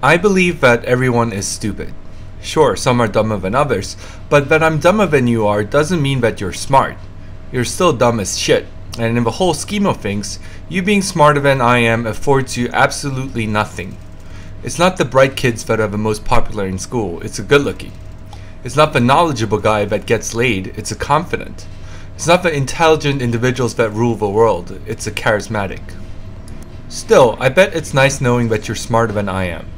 I believe that everyone is stupid. Sure, some are dumber than others, but that I'm dumber than you are doesn't mean that you're smart. You're still dumb as shit, and in the whole scheme of things, you being smarter than I am affords you absolutely nothing. It's not the bright kids that are the most popular in school, it's the good looking. It's not the knowledgeable guy that gets laid, it's the confident. It's not the intelligent individuals that rule the world, it's the charismatic. Still, I bet it's nice knowing that you're smarter than I am.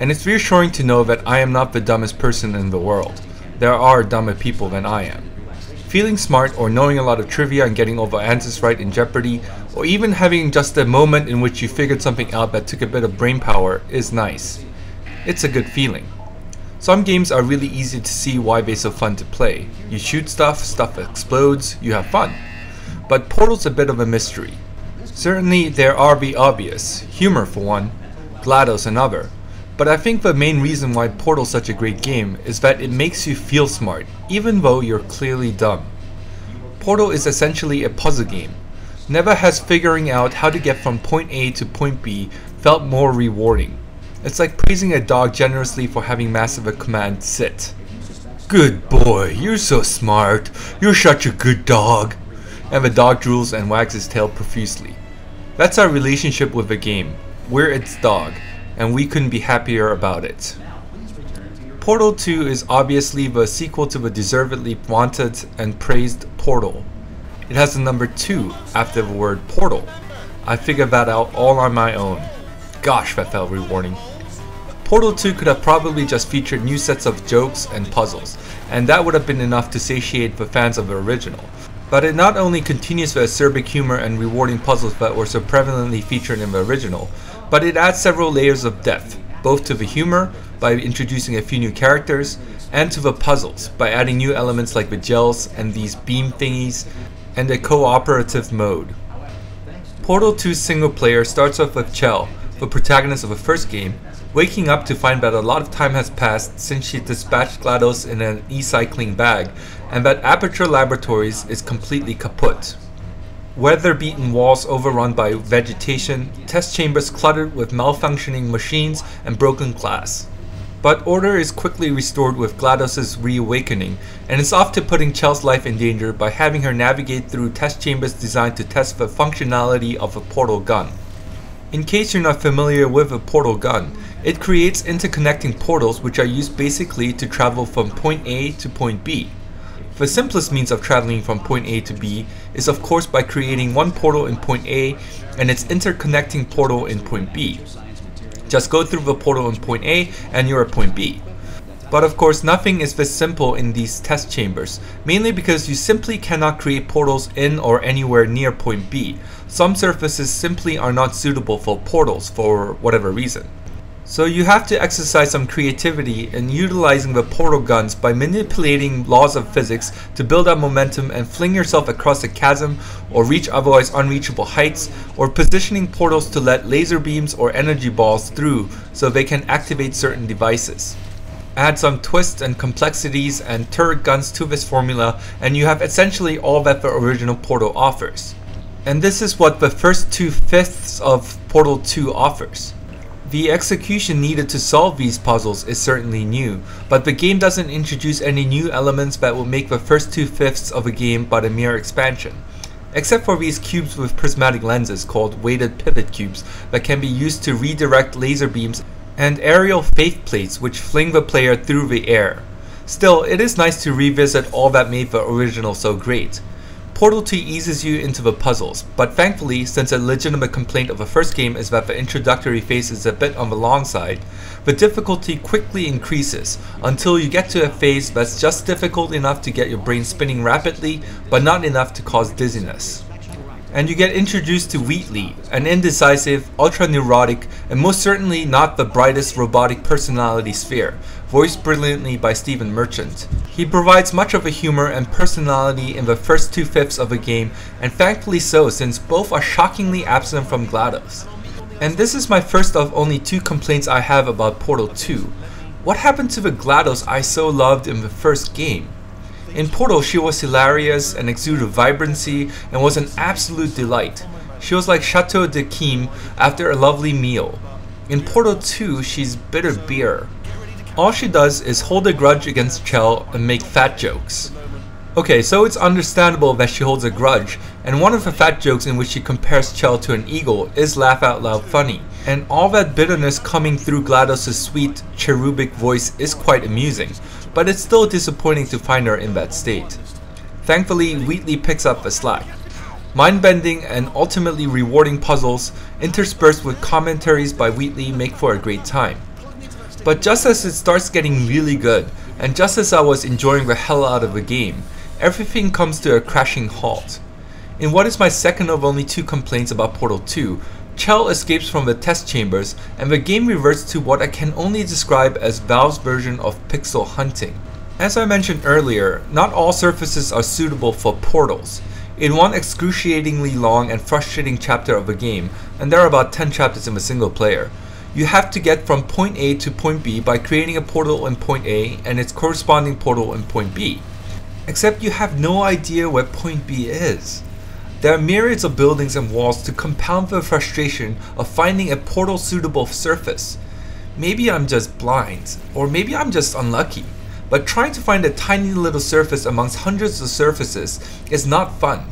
And it's reassuring to know that I am not the dumbest person in the world. There are dumber people than I am. Feeling smart or knowing a lot of trivia and getting all the answers right in Jeopardy, or even having just a moment in which you figured something out that took a bit of brain power is nice. It's a good feeling. Some games are really easy to see why they're so fun to play. You shoot stuff, stuff explodes, you have fun. But Portal's a bit of a mystery. Certainly there are the obvious, humor for one, GLaDOS another. But I think the main reason why Portal's such a great game is that it makes you feel smart, even though you're clearly dumb. Portal is essentially a puzzle game. Never has figuring out how to get from point A to point B felt more rewarding. It's like praising a dog generously for having mastered the command sit. Good boy, you're so smart, you're such a good dog. And the dog drools and wags his tail profusely. That's our relationship with the game. We're its dog, and we couldn't be happier about it. Portal 2 is obviously the sequel to the deservedly wanted and praised Portal. It has the number 2 after the word Portal. I figured that out all on my own. Gosh, that felt rewarding. Portal 2 could have probably just featured new sets of jokes and puzzles, and that would have been enough to satiate the fans of the original. But it not only continues the acerbic humor and rewarding puzzles that were so prevalently featured in the original, but it adds several layers of depth, both to the humor, by introducing a few new characters, and to the puzzles, by adding new elements like the gels and these beam thingies, and a cooperative mode. Portal 2's single player starts off with Chell, the protagonist of the first game, waking up to find that a lot of time has passed since she dispatched GLaDOS in an e-cycling bag, and that Aperture Laboratories is completely kaput. Weather-beaten walls overrun by vegetation, test chambers cluttered with malfunctioning machines and broken glass. But order is quickly restored with GLaDOS's reawakening, and is off to putting Chell's life in danger by having her navigate through test chambers designed to test the functionality of a portal gun. In case you're not familiar with a portal gun, it creates interconnecting portals which are used basically to travel from point A to point B. The simplest means of traveling from point A to B is of course by creating one portal in point A and its interconnecting portal in point B. Just go through the portal in point A and you're at point B. But of course nothing is this simple in these test chambers, mainly because you simply cannot create portals in or anywhere near point B. Some surfaces simply are not suitable for portals for whatever reason. So you have to exercise some creativity in utilizing the portal guns by manipulating laws of physics to build up momentum and fling yourself across a chasm or reach otherwise unreachable heights, or positioning portals to let laser beams or energy balls through so they can activate certain devices. Add some twists and complexities and turret guns to this formula and you have essentially all that the original Portal offers. And this is what the first 2/5 of Portal 2 offers. The execution needed to solve these puzzles is certainly new, but the game doesn't introduce any new elements that will make the first 2/5 of a game but a mere expansion. Except for these cubes with prismatic lenses called weighted pivot cubes that can be used to redirect laser beams, and aerial faith plates which fling the player through the air. Still, it is nice to revisit all that made the original so great. Portal 2 eases you into the puzzles, but thankfully, since a legitimate complaint of the first game is that the introductory phase is a bit on the long side, the difficulty quickly increases until you get to a phase that's just difficult enough to get your brain spinning rapidly, but not enough to cause dizziness. And you get introduced to Wheatley, an indecisive, ultra-neurotic, and most certainly not the brightest robotic personality sphere, voiced brilliantly by Stephen Merchant. He provides much of a humor and personality in the first 2/5 of the game, and thankfully so, since both are shockingly absent from GLaDOS. And this is my first of only 2 complaints I have about Portal 2. What happened to the GLaDOS I so loved in the first game? In Portal, she was hilarious and exuded vibrancy and was an absolute delight. She was like Chateau de Kim after a lovely meal. In Portal 2, she's bitter beer. All she does is hold a grudge against Chell and make fat jokes. Okay, so it's understandable that she holds a grudge, and one of the fat jokes in which she compares Chell to an eagle is laugh out loud funny, and all that bitterness coming through GLaDOS' sweet, cherubic voice is quite amusing, but it's still disappointing to find her in that state. Thankfully, Wheatley picks up the slack. Mind-bending and ultimately rewarding puzzles interspersed with commentaries by Wheatley make for a great time. But just as it starts getting really good, and just as I was enjoying the hell out of the game, everything comes to a crashing halt. In what is my second of only 2 complaints about Portal 2, Chell escapes from the test chambers and the game reverts to what I can only describe as Valve's version of pixel hunting. As I mentioned earlier, not all surfaces are suitable for portals. In one excruciatingly long and frustrating chapter of the game, and there are about 10 chapters in the single player, you have to get from point A to point B by creating a portal in point A and its corresponding portal in point B. Except you have no idea where point B is. There are myriads of buildings and walls to compound the frustration of finding a portal suitable surface. Maybe I'm just blind, or maybe I'm just unlucky, but trying to find a tiny little surface amongst hundreds of surfaces is not fun.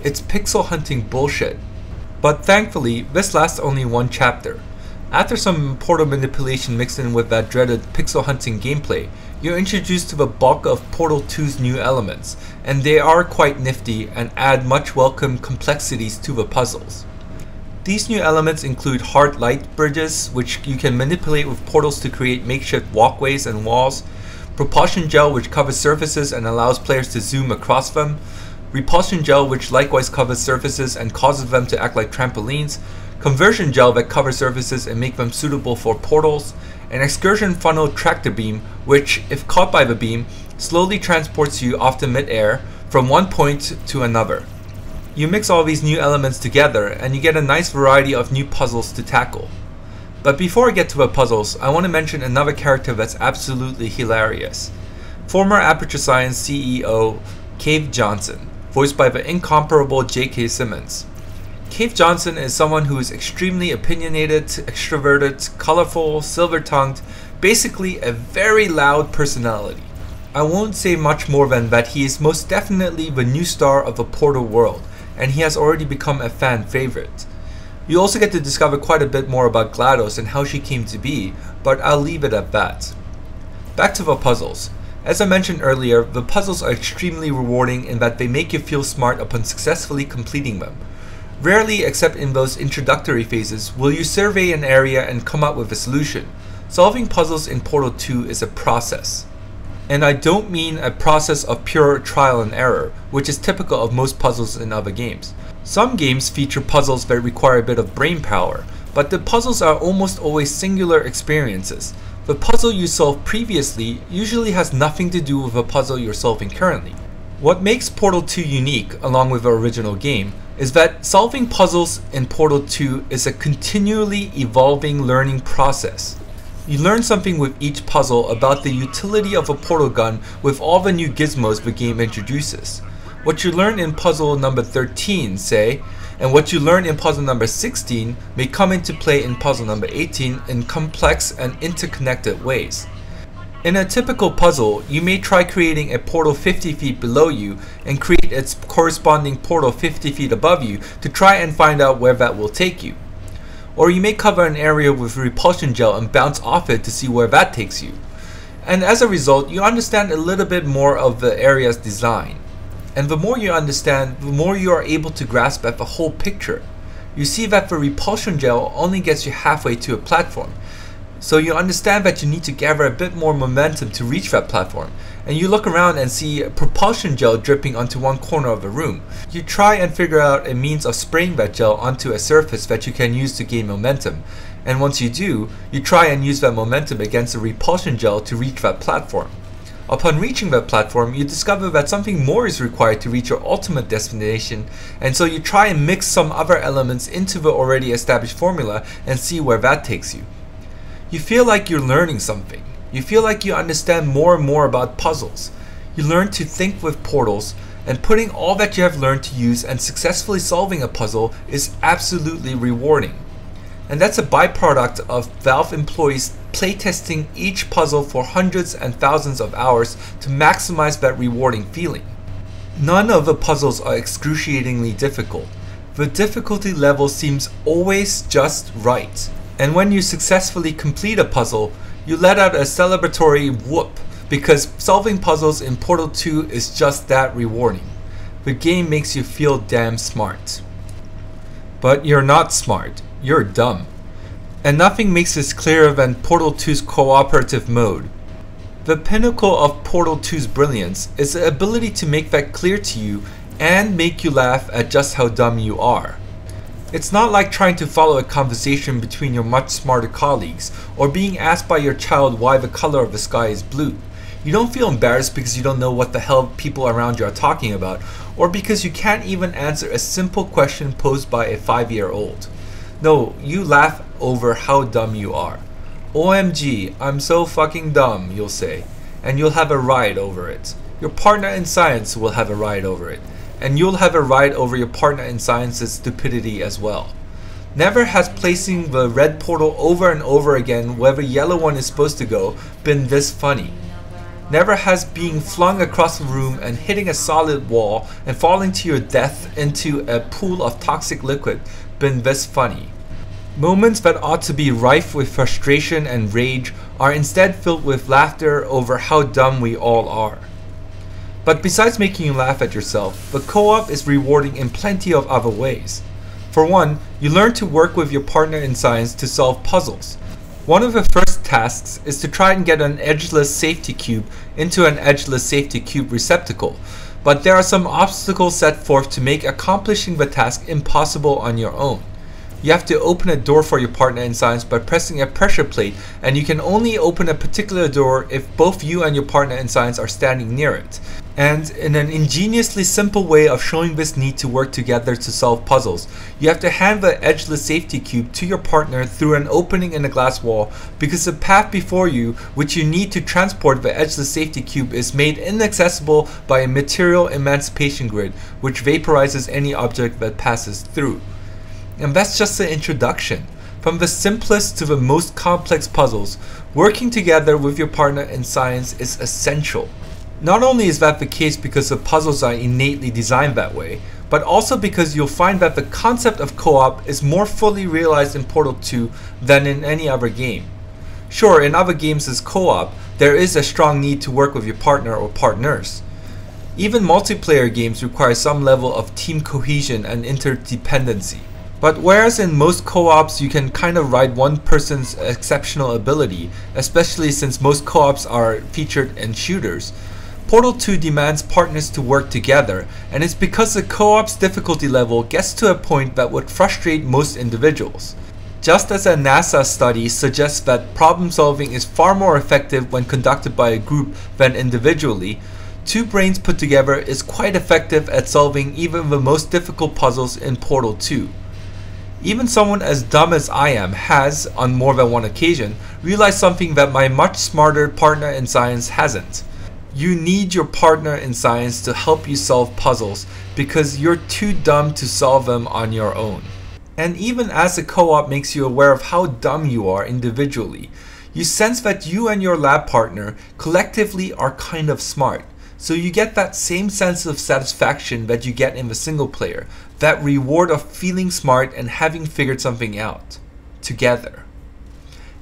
It's pixel hunting bullshit. But thankfully, this lasts only 1 chapter. After some portal manipulation mixed in with that dreaded pixel hunting gameplay, you're introduced to the bulk of Portal 2's new elements, and they are quite nifty and add much welcome complexities to the puzzles. These new elements include hard light bridges, which you can manipulate with portals to create makeshift walkways and walls, propulsion gel which covers surfaces and allows players to zoom across them, repulsion gel which likewise covers surfaces and causes them to act like trampolines, conversion gel that covers surfaces and make them suitable for portals, an excursion funnel tractor beam which, if caught by the beam, slowly transports you off to mid-air from one point to another. You mix all these new elements together and you get a nice variety of new puzzles to tackle. But before I get to the puzzles, I want to mention another character that's absolutely hilarious. Former Aperture Science CEO Cave Johnson, voiced by the incomparable J.K. Simmons. Cave Johnson is someone who is extremely opinionated, extroverted, colorful, silver-tongued, basically a very loud personality. I won't say much more than that he is most definitely the new star of the Portal world, and he has already become a fan favorite. You also get to discover quite a bit more about GLaDOS and how she came to be, but I'll leave it at that. Back to the puzzles. As I mentioned earlier, the puzzles are extremely rewarding in that they make you feel smart upon successfully completing them. Rarely, except in those introductory phases, will you survey an area and come up with a solution. Solving puzzles in Portal 2 is a process. And I don't mean a process of pure trial and error, which is typical of most puzzles in other games. Some games feature puzzles that require a bit of brain power, but the puzzles are almost always singular experiences. The puzzle you solved previously usually has nothing to do with the puzzle you're solving currently. What makes Portal 2 unique, along with the original game, is that solving puzzles in Portal 2 is a continually evolving learning process. You learn something with each puzzle about the utility of a portal gun with all the new gizmos the game introduces. What you learn in puzzle number 13, say, and what you learn in puzzle number 16 may come into play in puzzle number 18 in complex and interconnected ways. In a typical puzzle, you may try creating a portal 50 feet below you and create its corresponding portal 50 feet above you to try and find out where that will take you. Or you may cover an area with repulsion gel and bounce off it to see where that takes you. And as a result, you understand a little bit more of the area's design. And the more you understand, the more you are able to grasp at the whole picture. You see that the repulsion gel only gets you halfway to a platform. So you understand that you need to gather a bit more momentum to reach that platform, and you look around and see propulsion gel dripping onto one corner of the room. You try and figure out a means of spraying that gel onto a surface that you can use to gain momentum, and once you do, you try and use that momentum against the repulsion gel to reach that platform. Upon reaching that platform, you discover that something more is required to reach your ultimate destination, and so you try and mix some other elements into the already established formula and see where that takes you. You feel like you're learning something. You feel like you understand more and more about puzzles. You learn to think with portals, and putting all that you have learned to use and successfully solving a puzzle is absolutely rewarding. And that's a byproduct of Valve employees playtesting each puzzle for hundreds and thousands of hours to maximize that rewarding feeling. None of the puzzles are excruciatingly difficult. The difficulty level seems always just right. And when you successfully complete a puzzle, you let out a celebratory whoop, because solving puzzles in Portal 2 is just that rewarding. The game makes you feel damn smart. But you're not smart, you're dumb. And nothing makes this clearer than Portal 2's cooperative mode. The pinnacle of Portal 2's brilliance is the ability to make that clear to you and make you laugh at just how dumb you are. It's not like trying to follow a conversation between your much smarter colleagues or being asked by your child why the color of the sky is blue. You don't feel embarrassed because you don't know what the hell people around you are talking about, or because you can't even answer a simple question posed by a 5-year-old. No, you laugh over how dumb you are. OMG, I'm so fucking dumb, you'll say, and you'll have a riot over it. Your partner in science will have a riot over it, and you'll have a riot over your partner in science's stupidity as well. Never has placing the red portal over and over again where the yellow one is supposed to go been this funny. Never has being flung across the room and hitting a solid wall and falling to your death into a pool of toxic liquid been this funny. Moments that ought to be rife with frustration and rage are instead filled with laughter over how dumb we all are. But besides making you laugh at yourself, the co-op is rewarding in plenty of other ways. For one, you learn to work with your partner in science to solve puzzles. One of the first tasks is to try and get an edgeless safety cube into an edgeless safety cube receptacle, but there are some obstacles set forth to make accomplishing the task impossible on your own. You have to open a door for your partner in science by pressing a pressure plate, and you can only open a particular door if both you and your partner in science are standing near it. And in an ingeniously simple way of showing this need to work together to solve puzzles, you have to hand the edgeless safety cube to your partner through an opening in a glass wall, because the path before you, which you need to transport the edgeless safety cube, is made inaccessible by a material emancipation grid, which vaporizes any object that passes through. And that's just the introduction. From the simplest to the most complex puzzles, working together with your partner in science is essential. Not only is that the case because the puzzles are innately designed that way, but also because you'll find that the concept of co-op is more fully realized in Portal 2 than in any other game. Sure, in other games as co-op, there is a strong need to work with your partner or partners. Even multiplayer games require some level of team cohesion and interdependency. But whereas in most co-ops you can kind of ride one person's exceptional ability, especially since most co-ops are featured in shooters, Portal 2 demands partners to work together, and it's because the co-op's difficulty level gets to a point that would frustrate most individuals. Just as a NASA study suggests that problem solving is far more effective when conducted by a group than individually, two brains put together is quite effective at solving even the most difficult puzzles in Portal 2. Even someone as dumb as I am has, on more than one occasion, realized something that my much smarter partner in science hasn't. You need your partner in science to help you solve puzzles because you're too dumb to solve them on your own. And even as the co-op makes you aware of how dumb you are individually, you sense that you and your lab partner collectively are kind of smart. So you get that same sense of satisfaction that you get in the single player, that reward of feeling smart and having figured something out together.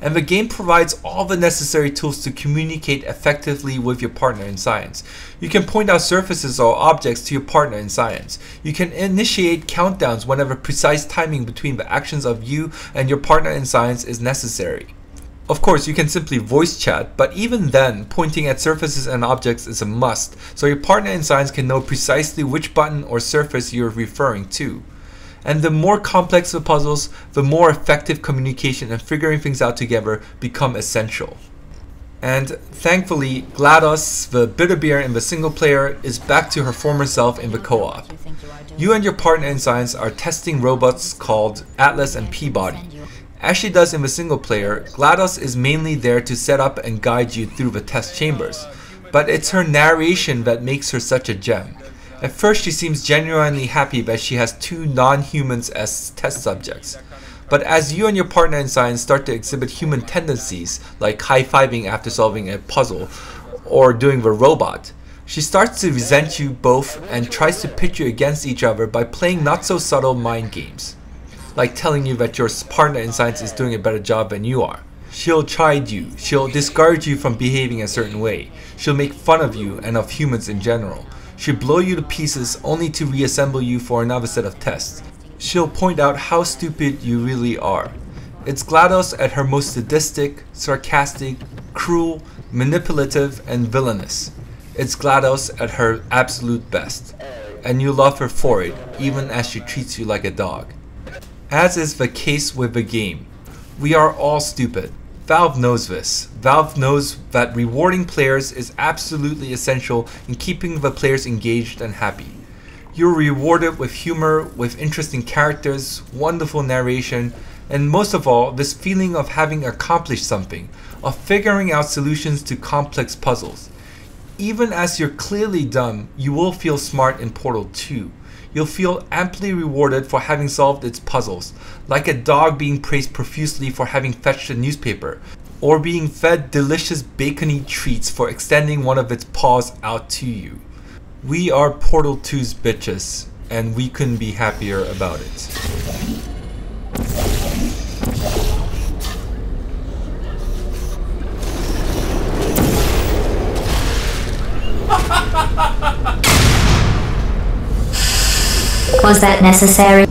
And the game provides all the necessary tools to communicate effectively with your partner in science. You can point out surfaces or objects to your partner in science. You can initiate countdowns whenever precise timing between the actions of you and your partner in science is necessary. Of course, you can simply voice chat, but even then, pointing at surfaces and objects is a must, so your partner in science can know precisely which button or surface you're referring to. And the more complex the puzzles, the more effective communication and figuring things out together become essential. And thankfully, GLaDOS, the bitter beer in the single player, is back to her former self in the co-op. You and your partner in science are testing robots called Atlas and Peabody. As she does in the single player, GLaDOS is mainly there to set up and guide you through the test chambers, but it's her narration that makes her such a gem. At first she seems genuinely happy that she has two non-humans as test subjects, But as you and your partner in science start to exhibit human tendencies, like high-fiving after solving a puzzle, or doing the robot, she starts to resent you both and tries to pit you against each other by playing not-so-subtle mind games, like telling you that your partner in science is doing a better job than you are. She'll chide you, she'll discourage you from behaving a certain way, she'll make fun of you and of humans in general. She'll blow you to pieces only to reassemble you for another set of tests. She'll point out how stupid you really are. It's GLaDOS at her most sadistic, sarcastic, cruel, manipulative, and villainous. It's GLaDOS at her absolute best. And you love her for it, even as she treats you like a dog. As is the case with the game, we are all stupid. Valve knows this. Valve knows that rewarding players is absolutely essential in keeping the players engaged and happy. You're rewarded with humor, with interesting characters, wonderful narration, and most of all, this feeling of having accomplished something, of figuring out solutions to complex puzzles. Even as you're clearly dumb, you will feel smart in Portal 2. You'll feel amply rewarded for having solved its puzzles, like a dog being praised profusely for having fetched a newspaper, or being fed delicious bacony treats for extending one of its paws out to you. We are Portal 2's bitches, and we couldn't be happier about it. Was that necessary?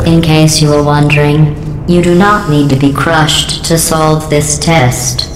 In case you were wondering, you do not need to be crushed to solve this test.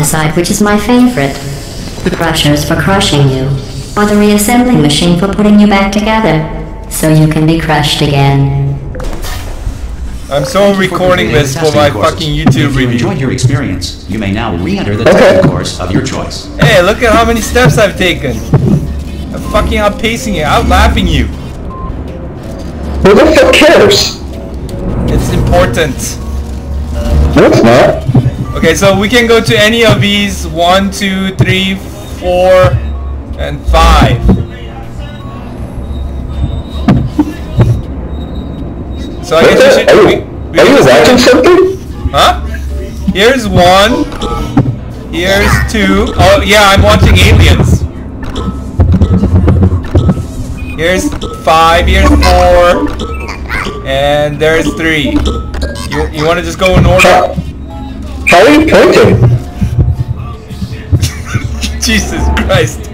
decide which is my favorite. The crushers for crushing you, or the reassembling machine for putting you back together, so you can be crushed again. I'm so recording this for my fucking YouTube If you review. enjoyed your experience, you may now re-enter the testing course of your choice. Hey, look at how many steps I've taken. I'm fucking outpacing you, outlaughing you. Who the fuck cares? It's important. No, it's not. Okay, so we can go to any of these 1, 2, 3, 4, and 5. So I guess we should. Are you watching something? Huh? Here's 1. Here's 2. Oh yeah, I'm watching Aliens. Here's 5. Here's 4. And there's 3. You want to just go in order? How are you pointing? Jesus Christ.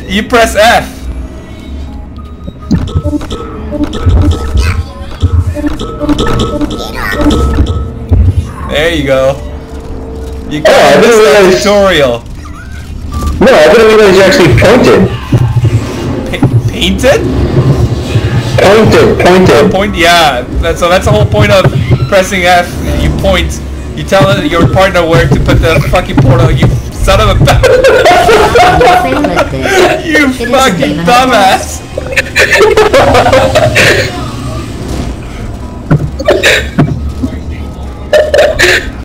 You press F. There you go. You got I didn't realize- tutorial. No, I didn't realize you actually pointed. Painted? Pointed. Point? Yeah. That's the whole point of pressing F. You point. You tell your partner where to put the fucking portal. You son of a Things like this. You It isn't fucking even a dumbass. test.